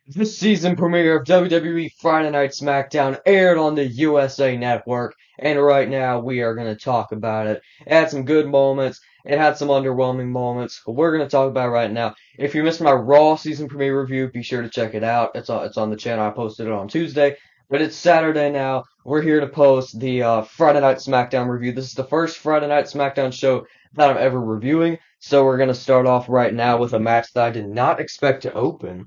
The season premiere of WWE Friday Night SmackDown aired on the USA Network, and right now we are going to talk about it. It had some good moments, it had some underwhelming moments, but we're going to talk about it right now. If you missed my Raw season premiere review, be sure to check it out. It's on the channel. I posted it on Tuesday, but it's Saturday now. We're here to post the Friday Night SmackDown review. This is the first Friday Night SmackDown show that I'm ever reviewing, so we're going to start off right now with a match that I did not expect to open.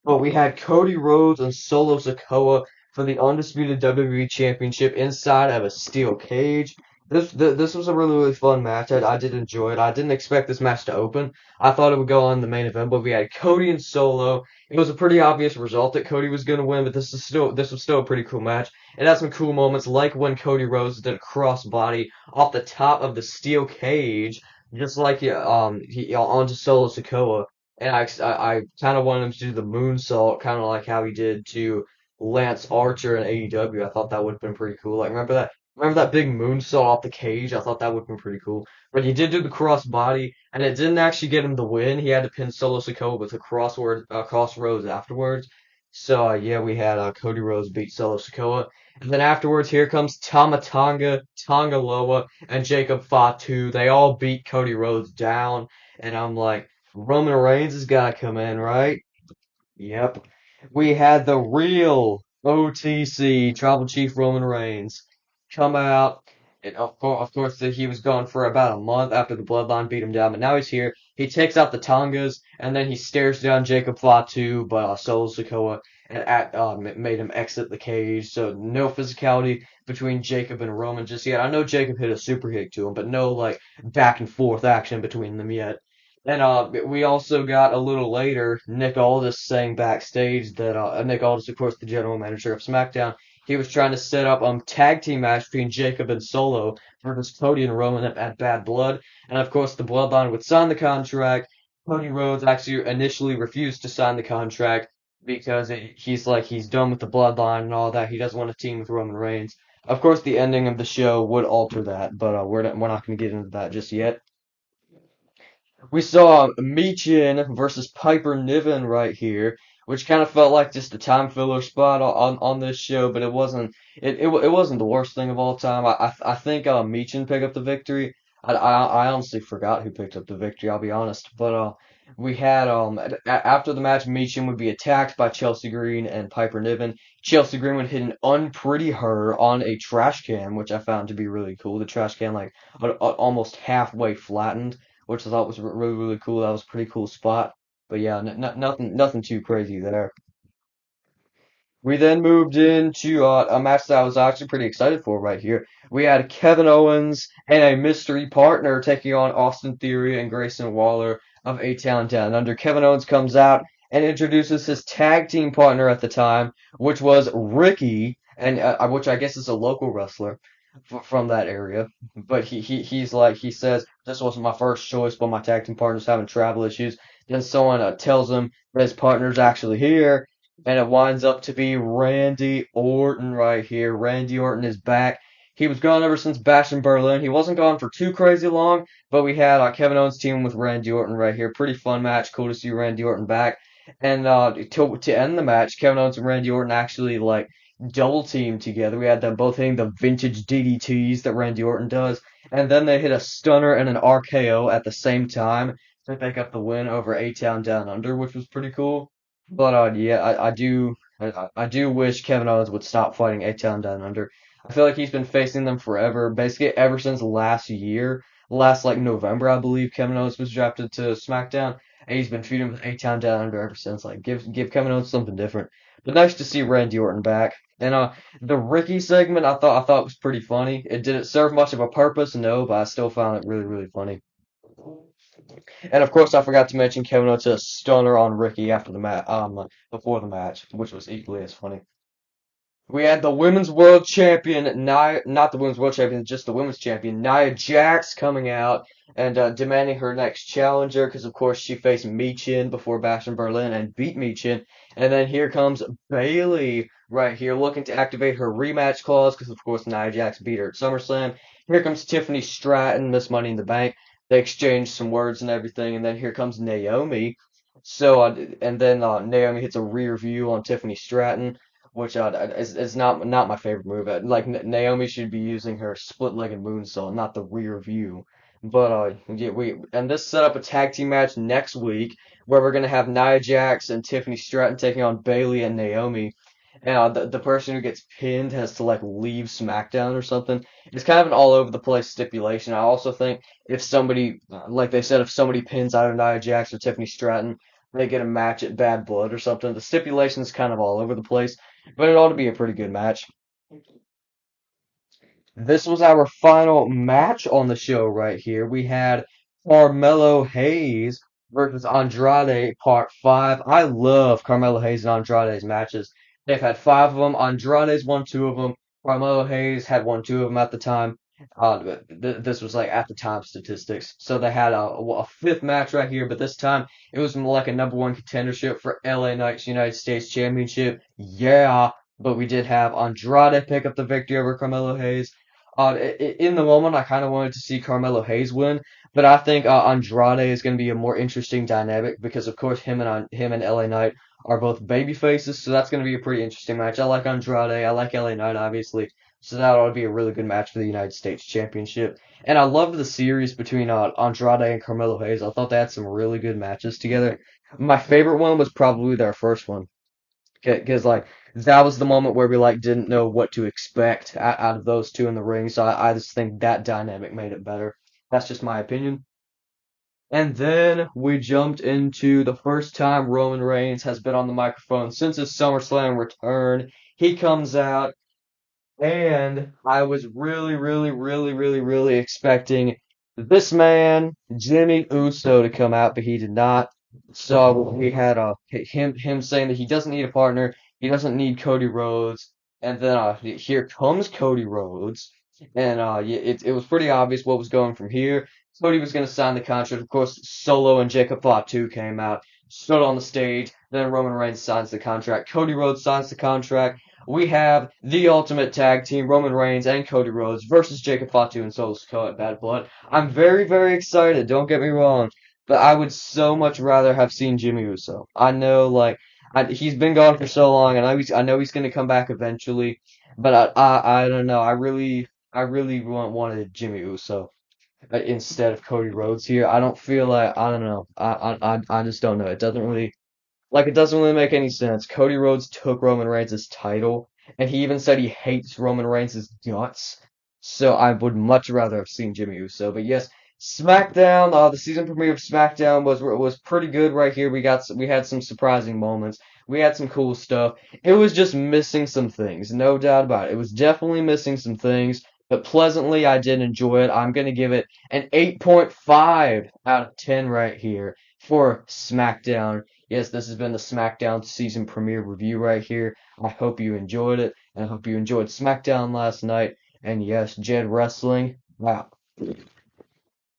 Well, we had Cody Rhodes and Solo Sikoa for the undisputed WWE Championship inside of a steel cage. This was a really fun match. I did enjoy it. I didn't expect this match to open. I thought it would go on the main event, but we had Cody and Solo. It was a pretty obvious result that Cody was going to win, but this was still a pretty cool match. It had some cool moments, like when Cody Rhodes did a crossbody off the top of the steel cage, just like he onto Solo Sikoa. And I kind of wanted him to do the moonsault, kind of like how he did to Lance Archer in AEW. I thought that would have been pretty cool. Like, remember that big moonsault off the cage? I thought that would have been pretty cool. But he did do the crossbody, and it didn't actually get him the win. He had to pin Solo Sikoa with a crossroads afterwards. So, yeah, we had Cody Rhodes beat Solo Sikoa. And then afterwards, here comes Tama Tonga, Tonga Loa, and Jacob Fatu. They all beat Cody Rhodes down. And I'm like, Roman Reigns has got to come in, right? Yep. We had the real OTC, Tribal Chief Roman Reigns, come out. And of course, he was gone for about a month after the Bloodline beat him down, but now he's here. He takes out the Tongas, and then he stares down Jacob Fatu, but Solo Sikoa made him exit the cage. So no physicality between Jacob and Roman just yet. I know Jacob hit a super kick to him, but no like back and forth action between them yet. And we also got a little later Nick Aldis saying backstage that Nick Aldis, of course, the general manager of SmackDown, he was trying to set up tag team match between Jacob and Solo versus Cody and Roman at Bad Blood, and of course the Bloodline would sign the contract. Cody Rhodes actually initially refused to sign the contract because he's done with the Bloodline and all that. He doesn't want to team with Roman Reigns. Of course, the ending of the show would alter that, but we're not going to get into that just yet. We saw Michin versus Piper Niven right here, which kind of felt like just a time filler spot on this show, but it wasn't the worst thing of all time. I think Michin picked up the victory. I honestly forgot who picked up the victory. I'll be honest, but we had after the match, Michin would be attacked by Chelsea Green and Piper Niven. Chelsea Green would hit an unpretty her on a trash can, which I found to be really cool. The trash can like almost halfway flattened, which I thought was really cool. That was a pretty cool spot. But yeah, nothing too crazy there. We then moved into a match that I was actually pretty excited for right here. We had Kevin Owens and a mystery partner taking on Austin Theory and Grayson Waller of A-Town Down Under. Kevin Owens comes out and introduces his tag team partner at the time, which was Ricky, and which I guess is a local wrestler from that area. But he says this wasn't my first choice, but my tag team partner's having travel issues. Then someone tells him that his partner's actually here, and it winds up to be Randy Orton right here. Randy Orton is back. He was gone ever since Bash in Berlin. He wasn't gone for too crazy long, but we had Kevin Owens teaming with Randy Orton right here. Pretty fun match. Cool to see Randy Orton back. And to end the match, Kevin Owens and Randy Orton actually like double teamed together. We had them both hitting the vintage DDTs that Randy Orton does, and then they hit a stunner and an RKO at the same time to pick up the win over A-Town Down Under, which was pretty cool. But yeah, I do wish Kevin Owens would stop fighting A-Town Down Under. I feel like he's been facing them forever, basically ever since last year, last like November, I believe Kevin Owens was drafted to SmackDown, and he's been feuding with A-Town Down Under ever since. Like, give Kevin Owens something different. But nice to see Randy Orton back. And the Ricky segment I thought was pretty funny. It didn't serve much of a purpose, no, but I still found it really funny. And of course, I forgot to mention Kevin Owens a stunner on Ricky after the match, before the match, which was equally as funny. We had the Women's World Champion, Nia, not the Women's World Champion, just the Women's Champion, Nia Jax coming out and demanding her next challenger, because of course she faced Michin before Bash in Berlin and beat Michin. And then here comes Bayley right here, looking to activate her rematch clause, because of course Nia Jax beat her at SummerSlam. Here comes Tiffany Stratton, Miss Money in the Bank. They exchange some words and everything, and then here comes Naomi. And then Naomi hits a rear view on Tiffany Stratton, which is not my favorite move. Like Naomi should be using her split-legged moonsault, not the rear view. But yeah, we and this set up a tag team match next week where we're gonna have Nia Jax and Tiffany Stratton taking on Bayley and Naomi. And the person who gets pinned has to like leave SmackDown or something. It's kind of an all over the place stipulation. I also think if somebody, like they said, if somebody pins either Nia Jax or Tiffany Stratton, they get a match at Bad Blood or something. The stipulation's kind of all over the place, but it ought to be a pretty good match. This was our final match on the show right here. We had Carmelo Hayes versus Andrade Part 5. I love Carmelo Hayes and Andrade's matches. They've had five of them. Andrade's won two of them. Carmelo Hayes had won two of them at the time. This was like at the time statistics. So they had a fifth match right here, but this time it was more like a number one contendership for LA Knight's United States Championship. Yeah, but we did have Andrade pick up the victory over Carmelo Hayes. In the moment, I kind of wanted to see Carmelo Hayes win, but I think Andrade is going to be a more interesting dynamic because, of course, him and LA Knight are both baby faces, so that's going to be a pretty interesting match. I like Andrade, I like LA Knight, obviously, so that ought to be a really good match for the United States Championship. And I love the series between Andrade and Carmelo Hayes. I thought they had some really good matches together. My favorite one was probably their first one. Because like that was the moment where we like didn't know what to expect out of those two in the ring. So I just think that dynamic made it better. That's just my opinion. And then we jumped into the first time Roman Reigns has been on the microphone since his SummerSlam return. He comes out and I was really expecting this man, Jimmy Uso, to come out, but he did not. So we had him saying that he doesn't need a partner, he doesn't need Cody Rhodes, and then here comes Cody Rhodes, and it was pretty obvious what was going from here. Cody was going to sign the contract. Of course, Solo and Jacob Fatu came out, stood on the stage. Then Roman Reigns signs the contract. Cody Rhodes signs the contract. We have the Ultimate Tag Team, Roman Reigns and Cody Rhodes versus Jacob Fatu and Solo Sikoa at Bad Blood. I'm very excited, don't get me wrong, but I would so much rather have seen Jimmy Uso. I know, like, he's been gone for so long, and I know he's going to come back eventually, but I don't know. I really wanted Jimmy Uso instead of Cody Rhodes here. I don't feel like, I don't know. I just don't know. It doesn't really make any sense. Cody Rhodes took Roman Reigns' title, and he even said he hates Roman Reigns' guts. So I would much rather have seen Jimmy Uso. But yes, SmackDown, the season premiere of SmackDown was pretty good right here. We had some surprising moments. We had some cool stuff. It was just missing some things, no doubt about it. It was definitely missing some things, but pleasantly I did enjoy it. I'm gonna give it an 8.5 out of 10 right here for SmackDown. Yes, this has been the SmackDown season premiere review right here. I hope you enjoyed it, and I hope you enjoyed SmackDown last night. And yes, Jed Wrestling, wow.